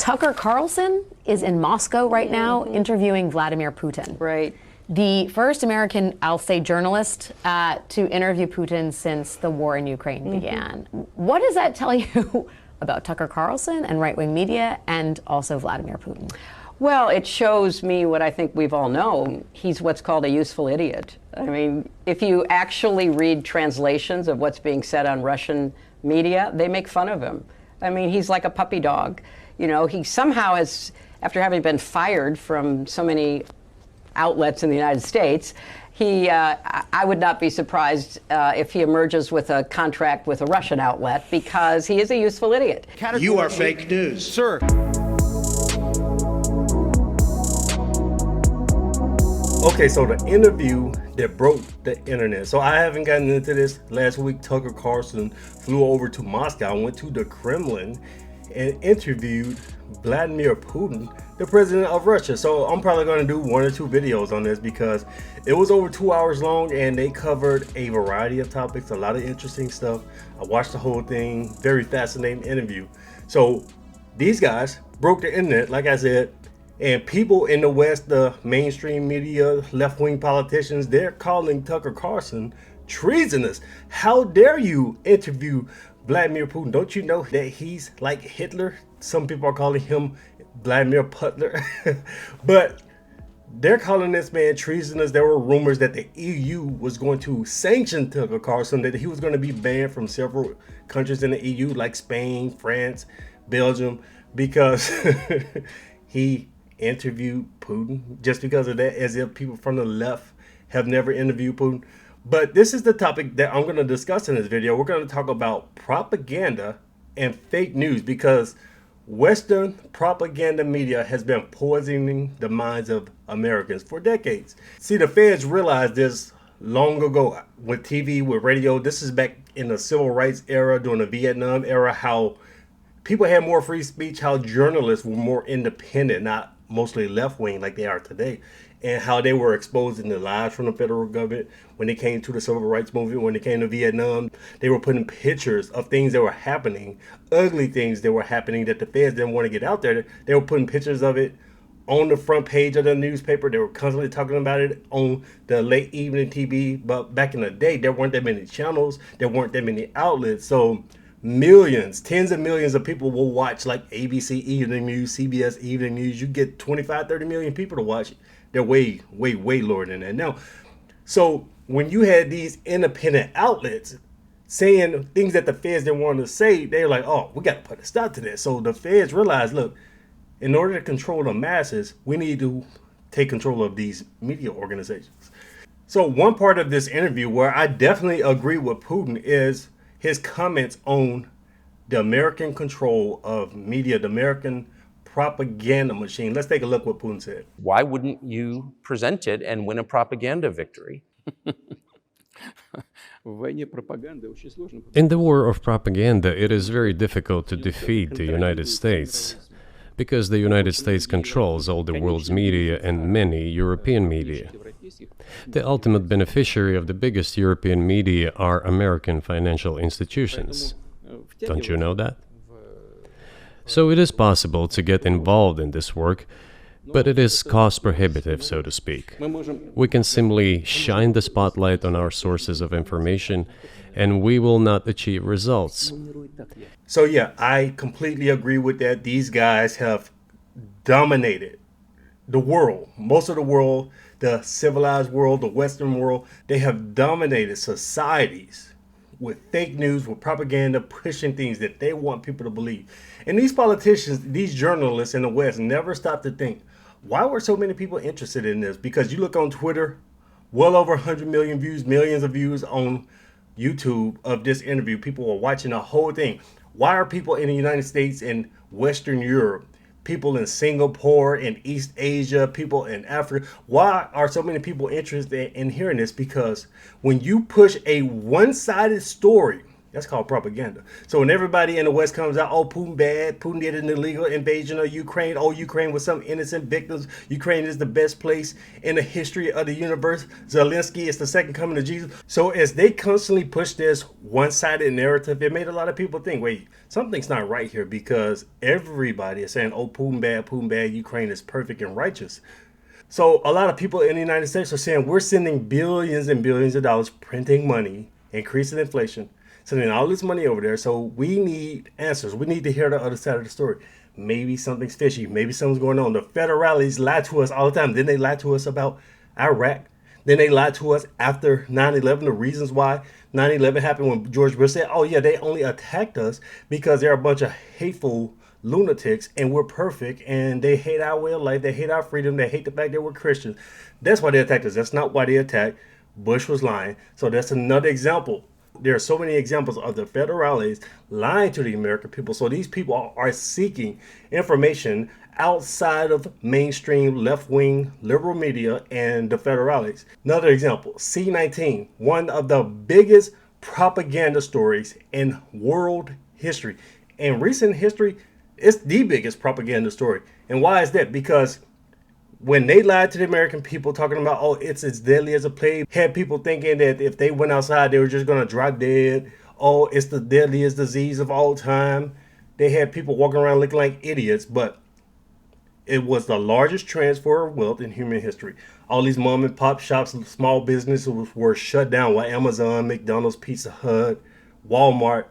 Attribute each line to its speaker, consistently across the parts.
Speaker 1: Tucker Carlson is in Moscow right now interviewing Vladimir Putin.
Speaker 2: Right.
Speaker 1: The first American, I'll say, journalist to interview Putin since the war in Ukraine began. What does that tell you about Tucker Carlson and right-wing media and also Vladimir Putin?
Speaker 2: Well, it shows me what I think we've all known. He's what's called a useful idiot. I mean, if you actually read translations of what's being said on Russian media, they make fun of him. I mean, he's like a puppy dog. You know, he somehow has, after having been fired from so many outlets in the United States, I would not be surprised if he emerges with a contract with a Russian outlet, because he is a useful idiot.
Speaker 3: You are fake news.
Speaker 4: Sir.
Speaker 5: Okay, so the interview that broke the internet. So I haven't gotten into this. Last week, Tucker Carlson flew over to Moscow, went to the Kremlin, and interviewed Vladimir Putin, the president of Russia. So I'm probably going to do 1 or 2 videos on this because it was over 2 hours long and they covered a variety of topics, a lot of interesting stuff. I watched the whole thing, very fascinating interview. So these guys broke the internet, like I said, and people in the West, the mainstream media, left-wing politicians, they're calling Tucker Carlson treasonous. How dare you interview Vladimir Putin? Don't you know that he's like Hitler? Some people are calling him Vladimir Putler. But they're calling this man treasonous. There were rumors that the EU was going to sanction Tucker Carlson, that he was going to be banned from several countries in the EU like Spain, France, Belgium, because he interviewed Putin. Just because of that, as if people from the left have never interviewed Putin. But this is the topic that I'm going to discuss in this video. We're going to talk about propaganda and fake news, because Western propaganda media has been poisoning the minds of Americans for decades. See, the feds realized this long ago with TV, with radio. This is back in the civil rights era, during the Vietnam era, how people had more free speech, how journalists were more independent, not mostly left-wing like they are today, and how they were exposing the lies from the federal government. When they came to the civil rights movement, when they came to Vietnam, they were putting pictures of things that were happening, ugly things that were happening that the feds didn't want to get out there. They were putting pictures of it on the front page of the newspaper. They were constantly talking about it on the late evening TV. But back in the day, there weren't that many channels, there weren't that many outlets. So millions, tens of millions of people will watch like ABC Evening News, CBS Evening News. You get 25, 30 million people to watch. They're way, way, way lower than that now. So when you had these independent outlets saying things that the feds didn't want to say, they're like, oh, we got to put a stop to this. So the feds realized, look, in order to control the masses, we need to take control of these media organizations. So one part of this interview where I definitely agree with Putin is his comments on the American control of media, the American propaganda machine. Let's take a look what Putin said.
Speaker 4: Why wouldn't you present it and win a propaganda victory?
Speaker 6: In the war of propaganda, it is very difficult to defeat the United States, because the United States controls all the world's media and many European media. The ultimate beneficiary of the biggest European media are American financial institutions. Don't you know that? So it is possible to get involved in this work, but it is cost prohibitive, so to speak. We can simply shine the spotlight on our sources of information, and we will not achieve results.
Speaker 5: So yeah, I completely agree with that. These guys have dominated the world, most of the world, the civilized world, the Western world. They have dominated societies with fake news, with propaganda, pushing things that they want people to believe. And these politicians, these journalists in the West never stop to think, why were so many people interested in this? Because you look on Twitter, well over 100 million views, millions of views on YouTube of this interview. People are watching the whole thing. Why are people in the United States and Western Europe, people in Singapore, in East Asia, people in Africa, why are so many people interested in hearing this? Because when you push a one-sided story, That's called propaganda. So when everybody in the West comes out, oh, Putin bad, Putin did an illegal invasion of Ukraine, oh, Ukraine was some innocent victims, Ukraine is the best place in the history of the universe, Zelensky is the second coming of Jesus. So as they constantly push this one-sided narrative, it made a lot of people think, wait, something's not right here, because everybody is saying, oh, Putin bad, Ukraine is perfect and righteous. So a lot of people in the United States are saying we're sending billions and billions of dollars, printing money, increasing inflation, sending all this money over there. So we need answers. We need to hear the other side of the story. Maybe something's fishy. Maybe something's going on. The federales lie to us all the time. Then they lie to us about Iraq. Then they lied to us after 9/11. The reasons why 9/11 happened, when George Bush said, oh yeah, they only attacked us because they're a bunch of hateful lunatics and we're perfect and they hate our way of life. They hate our freedom. They hate the fact that we're Christians. That's why they attacked us. That's not why they attacked. Bush was lying. So that's another example. There are so many examples of the federales lying to the American people. So these people are seeking information outside of mainstream left-wing liberal media and the federales. Another example, C-19, one of the biggest propaganda stories in world history. In recent history, it's the biggest propaganda story. And why is that? Because when they lied to the American people talking about, oh, it's as deadly as a plague, had people thinking that if they went outside, they were just going to drop dead. Oh, it's the deadliest disease of all time. They had people walking around looking like idiots, but it was the largest transfer of wealth in human history. All these mom and pop shops and small businesses were shut down while Amazon, McDonald's, Pizza Hut, Walmart,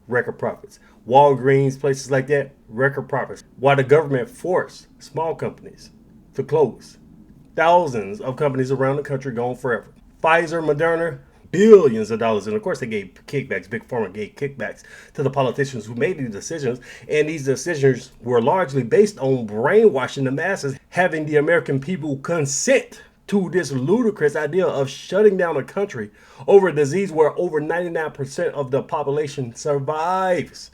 Speaker 5: record profits. Walgreens, places like that, record profits. While the government forced small companies to close. Thousands of companies around the country gone forever. Pfizer, Moderna, billions of dollars. And of course they gave kickbacks. Big Pharma gave kickbacks to the politicians who made these decisions. And these decisions were largely based on brainwashing the masses, having the American people consent to this ludicrous idea of shutting down a country over a disease where over 99% of the population survives.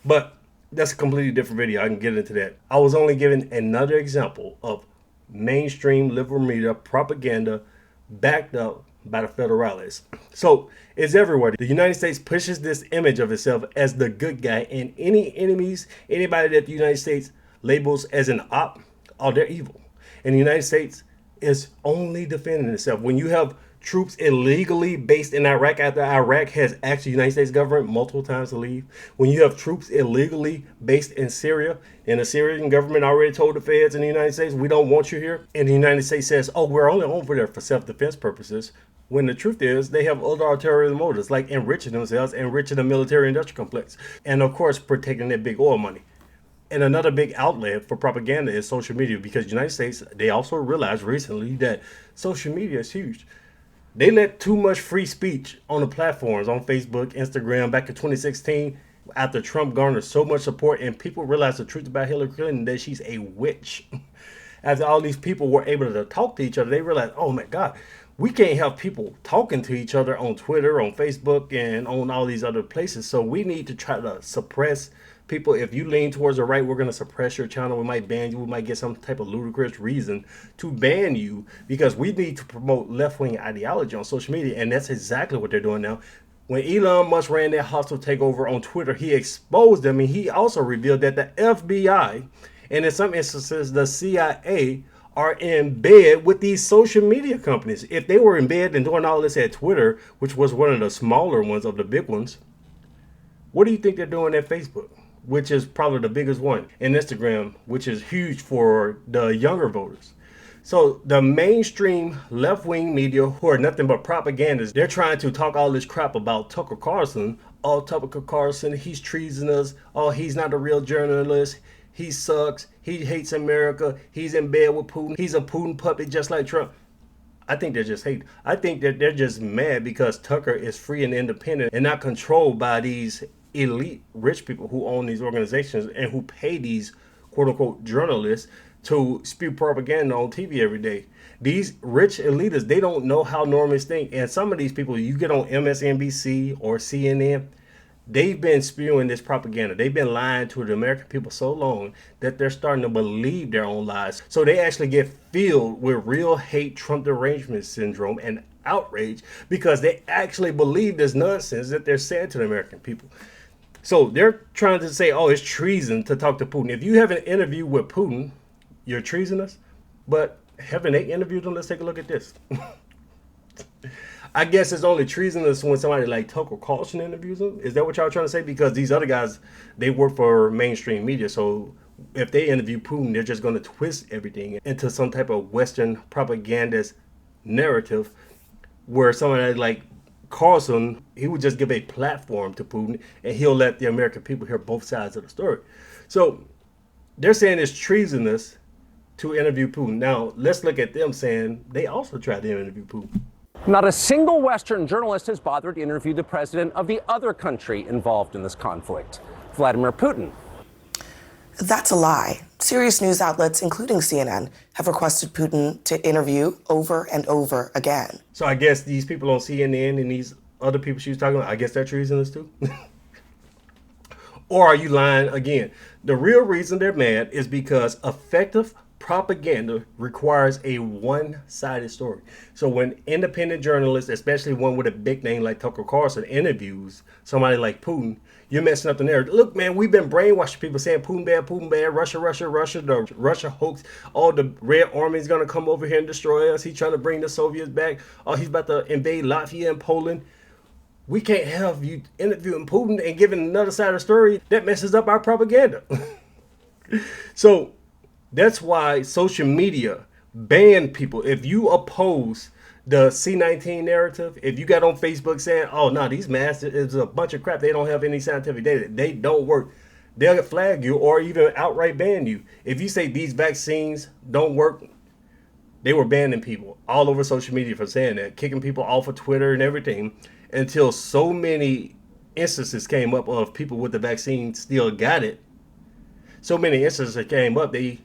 Speaker 5: But that's a completely different video. I can get into that. I was only giving another example of mainstream liberal media propaganda backed up by the federales. So it's everywhere. The United States pushes this image of itself as the good guy, and any enemies, anybody that the United States labels as an op, oh, they're evil. And the United States is only defending itself. When you have troops illegally based in Iraq after Iraq has asked the United States government multiple times to leave. When you have troops illegally based in Syria and the Syrian government already told the feds in the United States, we don't want you here. And the United States says, oh, we're only over there for self-defense purposes. When the truth is they have other ulterior motives, like enriching themselves, enriching the military industrial complex, and of course protecting their big oil money. And another big outlet for propaganda is social media, because the United States, they also realized recently that social media is huge. They let too much free speech on the platforms, on Facebook, Instagram, back in 2016, after Trump garnered so much support and people realized the truth about Hillary Clinton, that she's a witch. After all these people were able to talk to each other, they realized, oh my God, we can't have people talking to each other on Twitter, on Facebook, and on all these other places. So we need to try to suppress people. If you lean towards the right, we're going to suppress your channel. We might ban you. We might get some type of ludicrous reason to ban you, because we need to promote left-wing ideology on social media. And that's exactly what they're doing now. When Elon Musk ran that hostile takeover on Twitter, he exposed them, and he also revealed that the FBI and in some instances the CIA are in bed with these social media companies. If they were in bed and doing all this at Twitter, which was one of the smaller ones of the big ones, what do you think they're doing at Facebook, which is probably the biggest one, and Instagram, which is huge for the younger voters? So the mainstream left-wing media, who are nothing but propagandists, they're trying to talk all this crap about Tucker Carlson. Oh, Tucker Carlson, he's treasonous. Oh, he's not a real journalist. He sucks. He hates America. He's in bed with Putin. He's a Putin puppet just like Trump. I think they're just hate. I think that they're just mad because Tucker is free and independent and not controlled by these elite rich people who own these organizations and who pay these quote-unquote journalists to spew propaganda on TV every day. These rich elitists, they don't know how normies think. And some of these people, you get on MSNBC or CNN, they've been spewing this propaganda. They've been lying to the American people so long that they're starting to believe their own lies. So they actually get filled with real hate, Trump derangement syndrome, and outrage because they actually believe this nonsense that they're saying to the American people. So they're trying to say, oh, it's treason to talk to Putin. If you have an interview with Putin, you're treasonous. But haven't they interviewed him? Let's take a look at this. I guess it's only treasonous when somebody like Tucker Carlson interviews him. Is that what y'all trying to say? Because these other guys, they work for mainstream media. So if they interview Putin, they're just going to twist everything into some type of Western propagandist narrative where somebody like Carlson, he would just give a platform to Putin and he'll let the American people hear both sides of the story. So they're saying it's treasonous to interview Putin. Now, let's look at them saying they also tried to interview Putin.
Speaker 3: Not a single Western journalist has bothered to interview the president of the other country involved in this conflict, Vladimir Putin.
Speaker 7: That's a lie. Serious news outlets, including CNN, have requested Putin to interview over and over again.
Speaker 5: So I guess these people on CNN and these other people she was talking about, I guess they're treasonous too? Or are you lying again? The real reason they're mad is because effective propaganda requires a one-sided story. So when independent journalists, especially one with a big name like Tucker Carlson, interviews somebody like Putin, you're messing up the narrative. Look, man, we've been brainwashing people saying Putin bad, Russia, the Russia hoax. Oh, the Red Army is going to come over here and destroy us. He's trying to bring the Soviets back. Oh, he's about to invade Latvia and Poland. We can't have you interviewing Putin and giving another side of the story. That messes up our propaganda. So that's why social media banned people. If you oppose the C-19 narrative, if you got on Facebook saying, oh, no, these masks is a bunch of crap, they don't have any scientific data, they don't work, they'll flag you or even outright ban you. If you say these vaccines don't work, they were banning people all over social media for saying that, kicking people off of Twitter and everything, until so many instances came up of people with the vaccine still got it. So many instances that came up, they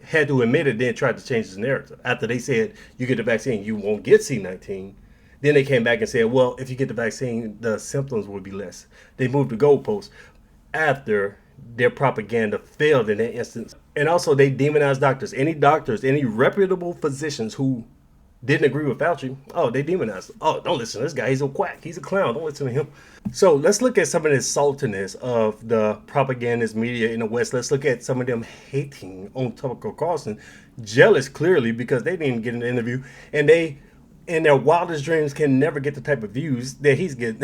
Speaker 5: had to admit it, then tried to change the narrative. After they said, you get the vaccine, you won't get C-19. Then they came back and said, well, if you get the vaccine, the symptoms will be less. They moved the goalposts after their propaganda failed in that instance. And also they demonized doctors. Any reputable physicians who didn't agree with Fauci, oh, they demonized him. Oh, don't listen to this guy. He's a quack. He's a clown. Don't listen to him. So let's look at some of the saltiness of the propagandist media in the West. Let's look at some of them hating on Tucker Carlson, jealous clearly because they didn't get an interview, and they, in their wildest dreams, can never get the type of views that he's getting.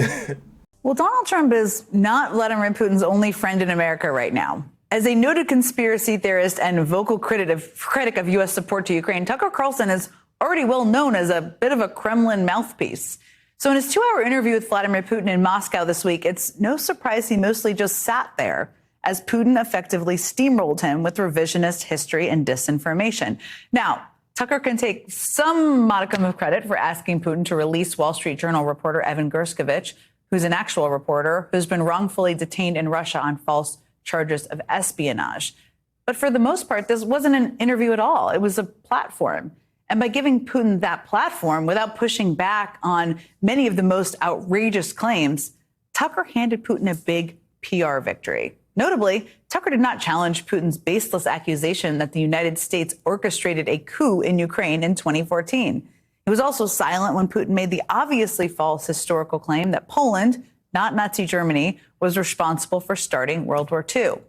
Speaker 8: Well, Donald Trump is not Vladimir Putin's only friend in America right now. As a noted conspiracy theorist and vocal critic of U.S. support to Ukraine, Tucker Carlson is already well known as a bit of a Kremlin mouthpiece. So in his 2-hour interview with Vladimir Putin in Moscow this week, it's no surprise he mostly just sat there as Putin effectively steamrolled him with revisionist history and disinformation. Now, Tucker can take some modicum of credit for asking Putin to release Wall Street Journal reporter Evan Gershkovich, who's an actual reporter who's been wrongfully detained in Russia on false charges of espionage. But for the most part, this wasn't an interview at all. It was a platform. And by giving Putin that platform without pushing back on many of the most outrageous claims, Tucker handed Putin a big PR victory. Notably, Tucker did not challenge Putin's baseless accusation that the United States orchestrated a coup in Ukraine in 2014. He was also silent when Putin made the obviously false historical claim that Poland, not Nazi Germany, was responsible for starting World War II. At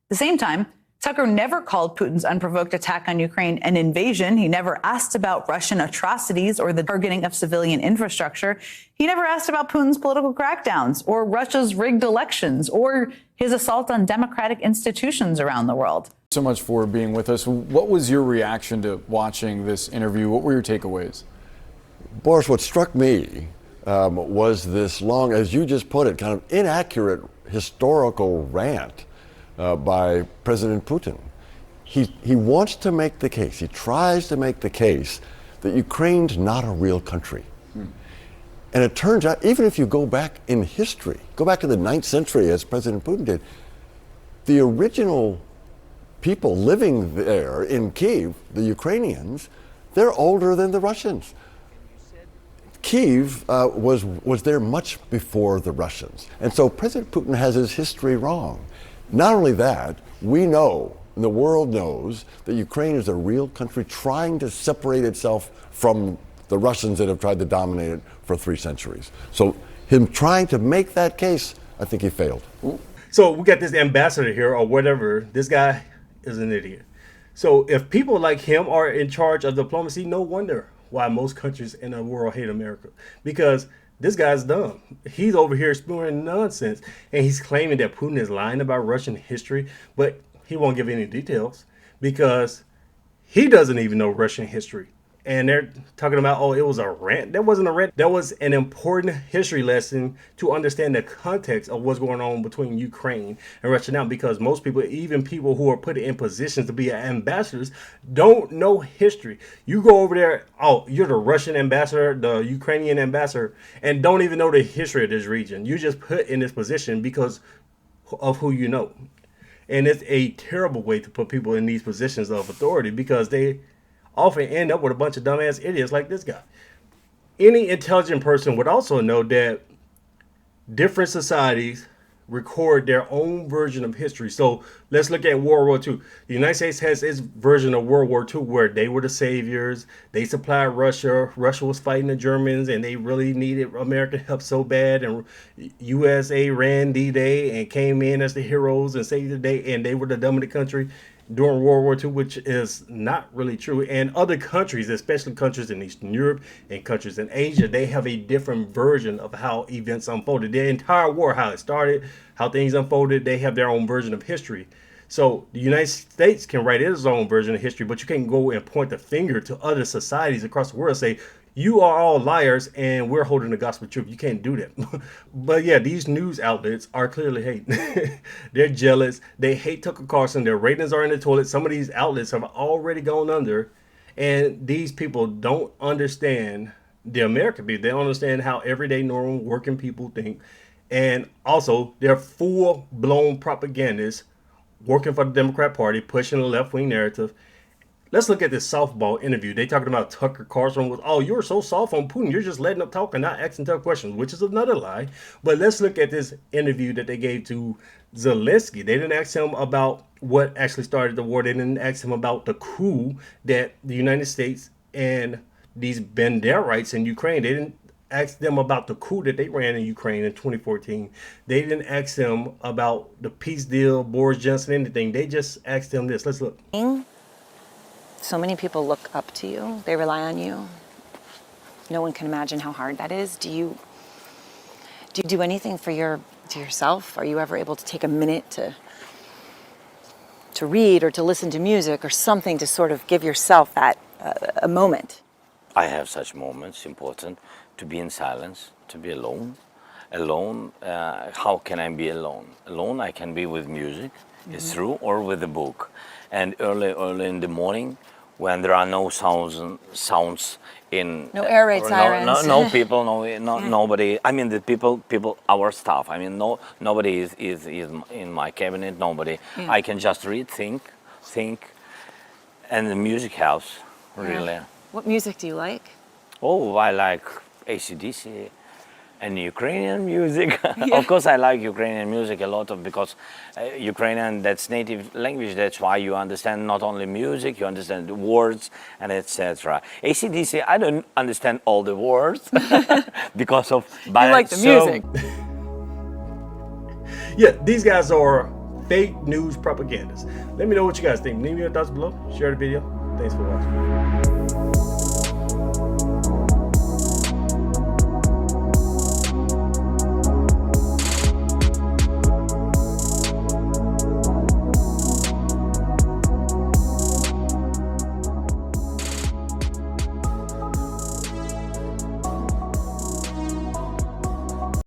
Speaker 8: the same time, Tucker never called Putin's unprovoked attack on Ukraine an invasion. He never asked about Russian atrocities or the targeting of civilian infrastructure. He never asked about Putin's political crackdowns or Russia's rigged elections or his assault on democratic institutions around the world.
Speaker 9: So much for being with us. What was your reaction to watching this interview? What were your takeaways?
Speaker 10: Boris, what struck me was this long, as you just put it, kind of inaccurate historical rant by President Putin. He wants to make the case, he tries to make the case that Ukraine's not a real country. And it turns out, even if you go back in history, go back to the 9th century as President Putin did, the original people living there in Kyiv, the Ukrainians, they're older than the Russians. Kyiv was there much before the Russians. And so President Putin has his history wrong. Not only that, we know, and the world knows, that Ukraine is a real country trying to separate itself from the Russians that have tried to dominate it for 3 centuries. So him trying to make that case, I think he failed.
Speaker 5: So we got this ambassador here or whatever. This guy is an idiot. So if people like him are in charge of diplomacy, no wonder why most countries in the world hate America. Because this guy's dumb. He's over here spewing nonsense. And he's claiming that Putin is lying about Russian history. But he won't give any details because he doesn't even know Russian history. And they're talking about, oh, it was a rant. That wasn't a rant. That was an important history lesson to understand the context of what's going on between Ukraine and Russia now. Because most people, even people who are put in positions to be ambassadors, don't know history. You go over there, oh, you're the Russian ambassador, the Ukrainian ambassador, and don't even know the history of this region. You're just put in this position because of who you know. And it's a terrible way to put people in these positions of authority because they often end up with a bunch of dumbass idiots like this guy. Any intelligent person would also know that different societies record their own version of history. So let's look at World War II. The United States has its version of World War II where they were the saviors. They supplied Russia. Russia was fighting the Germans and they really needed American help so bad. And USA ran D-Day and came in as the heroes and saved the day. And they were the dominant country during World War II, which is not really true. And other countries, especially countries in Eastern Europe and countries in Asia, they have a different version of how events unfolded. The entire war, how it started, how things unfolded, they have their own version of history. So the United States can write its own version of history, but you can't go and point the finger to other societies across the world and say, you are all liars and we're holding the gospel truth. You can't do that. But yeah, these news outlets are clearly hating. They're jealous. They hate Tucker Carlson. Their ratings are in the toilet. Some of these outlets have already gone under. And these people don't understand the American people. They don't understand how everyday normal working people think. And also, they're full-blown propagandists working for the Democrat Party, pushing the left-wing narrative. Let's look at this softball interview. They talking about Tucker Carlson was, oh, you're so soft on Putin. You're just letting him talk and not asking tough questions, which is another lie. But let's look at this interview that they gave to Zelensky. They didn't ask him about what actually started the war. They didn't ask him about the coup that the United States and these Banderites in Ukraine, they didn't ask them about the coup that they ran in Ukraine in 2014. They didn't ask him about the peace deal, Boris Johnson, anything. They just asked him this. Let's look.
Speaker 11: So many people look up to you. They rely on you. No one can imagine how hard that is. Do you do anything for yourself? Are you ever able to take a minute to read or to listen to music or something to sort of give yourself that a moment?
Speaker 12: I have such moments, important, to be in silence, to be alone. Alone, how can I be alone? Alone I can be with music, it's true, or with a book. And early in the morning, when there are no sounds in
Speaker 11: no air raid sirens,
Speaker 12: no people, nobody. I mean, the people, our staff. I mean, nobody is in my cabinet. Nobody.
Speaker 11: Yeah.
Speaker 12: I can just read, think, and the music helps really.
Speaker 11: What music do you like?
Speaker 12: Oh, I like AC/DC. And Ukrainian music. Of course, I like Ukrainian music a lot because Ukrainian, that's native language. That's why you understand not only music, you understand the words and etc. AC/DC, I don't understand all the words because of.
Speaker 11: But you like the music.
Speaker 5: Yeah, these guys are fake news propagandists. Let me know what you guys think. Leave me your thoughts below. Share the video. Thanks for watching.